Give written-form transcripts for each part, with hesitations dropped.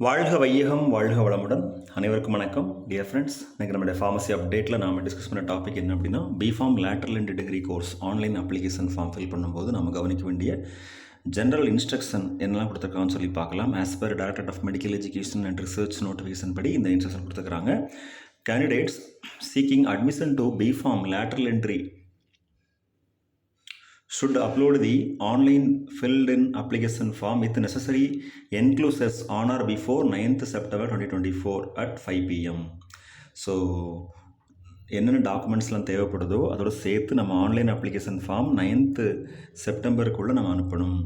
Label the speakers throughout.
Speaker 1: வாழ்க வையகம் வாழ்க வளமுடன் அனைவருக்கும் வணக்கம் டியர் ஃப்ரெண்ட்ஸ். இன்றைக்கி நம்மளுடைய ஃபார்மசி அப்டேட்டில் நாம் டிஸ்கஸ் பண்ண டாபிக் என்ன அப்படின்னா B Pharm lateral entry degree course online application form fill பண்ணும்போது நம்ம கவனிக்க வேண்டிய ஜென்ரல் இன்ஸ்ட்ரக்ஷன் என்னெல்லாம் கொடுத்துருக்காங்கன்னு சொல்லி பார்க்கலாம். As per Directorate of Medical Education and Research notification படி இந்த இன்ஸ்ட்ரக்ஷன் கொடுத்துருக்காங்க. Candidates seeking admission to B Pharm lateral entry should upload the online filled in application form with necessary enclosures on or before 9th September 2024 at 5 p.m. So என்னென்ன டாக்குமெண்ட்ஸ்லாம் தேவைப்படுதோ அதோட சேர்த்து நம்ம online application form 9th செப்டம்பருக்குள்ளே நம்ம அனுப்பணும்.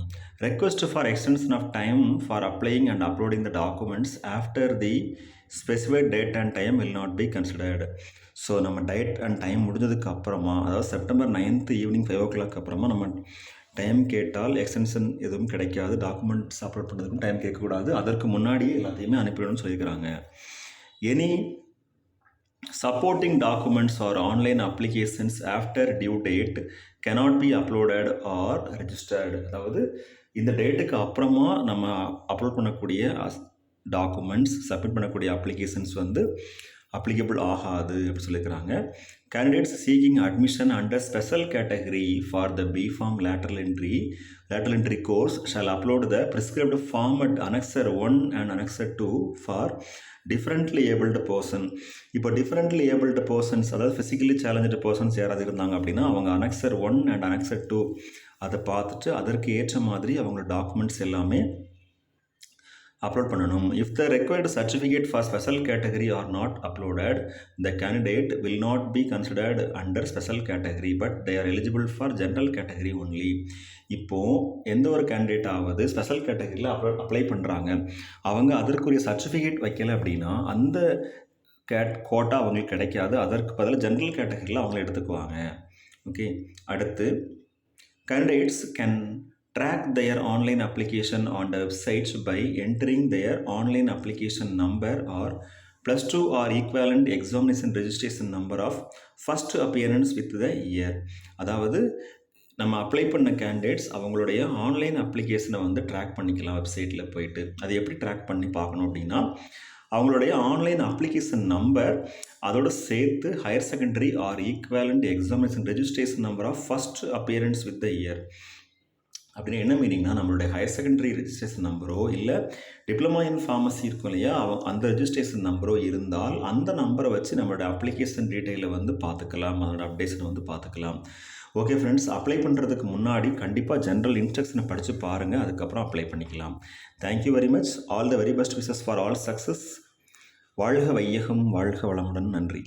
Speaker 1: Request for extension of time for applying and uploading the documents after the specified date and time will not be considered. So நம்ம date and time முடிஞ்சதுக்கு அப்புறமா, அதாவது செப்டம்பர் 9th ஈவினிங் 5 o'clock அப்புறமா நம்ம time கேட்டால் எக்ஸ்டென்ஷன் எதுவும் கிடைக்காது. Documents upload பண்ணுறதுக்கும் டைம் கேட்கக்கூடாது. அதற்கு முன்னாடியே எல்லாத்தையுமே அனுப்பிடணும்னு சொல்லியிருக்கிறாங்க. Any supporting documents or online applications after due date cannot be uploaded or registered. அதாவது இந்த டேட்டுக்கு அப்புறமா நம்ம அப்லோட் பண்ணக்கூடிய டாக்குமெண்ட்ஸ், சப்மிட் பண்ணக்கூடிய அப்ளிகேஷன்ஸ் வந்து அப்ளிகபிள் ஆகாது அப்படி சொல்லியிருக்கிறாங்க. Candidates seeking admission under special category for the B Pharm lateral entry course shall upload the prescribed format annexure 1 and annexure 2 for differently abled person. இப்போ டிஃப்ரெண்ட்லி ஏபிள்டு பர்சன்ஸ், அதாவது physically challenge persons யாராவது இருந்தாங்க அப்படின்னா அவங்க annexure 1 and annexure 2 அதை பார்த்துட்டு அதற்கு ஏற்ற மாதிரி அவங்களோட டாக்குமெண்ட்ஸ் எல்லாமே அப்லோட் பண்ணணும். If the required certificate for special category R not uploaded, the candidate will not be considered under special category but they are eligible for general category only. இப்போது எந்த ஒரு கேண்டிடேட் ஆகுது ஸ்பெஷல் கேட்டகரியில் apply பண்ணுறாங்க, அவங்க அதற்குரிய certificate வைக்கலை அப்படின்னா அந்த கோட்டா அவங்களுக்கு கிடைக்காது. அதற்கு பதில் ஜென்ரல் கேட்டகரியில் அவங்கள எடுத்துக்குவாங்க. ஓகே, அடுத்து candidates can track their online application on the websites by entering their online application number or +2 or equivalent examination registration number of first appearance with the year. அதாவது நம்ம அப்ளை பண்ண கேண்டிடேட்ஸ் அவங்களுடைய online அப்ளிகேஷனை வந்து track பண்ணிக்கலாம் வெப்சைட்டில் போயிட்டு. அது எப்படி ட்ராக் பண்ணி பார்க்கணும் அப்படின்னா, அவங்களுடைய ஆன்லைன் அப்ளிகேஷன் நம்பர் அதோட சேர்த்து higher secondary or equivalent examination registration number of first appearance with the year. அப்படின்னு என்ன மீனிங்னா, நம்மளுடைய ஹையர் செகண்டரி ரெஜிஸ்ட்ரேஷன் நம்பரோ இல்லை டிப்ளமா இன் ஃபார்மசி இருக்கும் இல்லையா, அந்த ரெஜிஸ்ட்ரேஷன் நம்பரோ இருந்தால் அந்த நம்பரை வச்சு நம்மளோட அப்ளிகேஷன் டீட்டெயிலை வந்து பார்த்துக்கலாம், அதோட அப்டேஷனை வந்து பார்த்துக்கலாம். ஓகே ஃப்ரெண்ட்ஸ், அப்ளை பண்ணுறதுக்கு முன்னாடி கண்டிப்பாக ஜென்ரல் இன்ஸ்ட்ரக்ஷனை படித்து பாருங்கள், அதுக்கப்புறம் அப்ளை பண்ணிக்கலாம். Thank you very much. All the very best wishes for all success. வாழ்க வையகம் வாழ்க வளமுடன். நன்றி.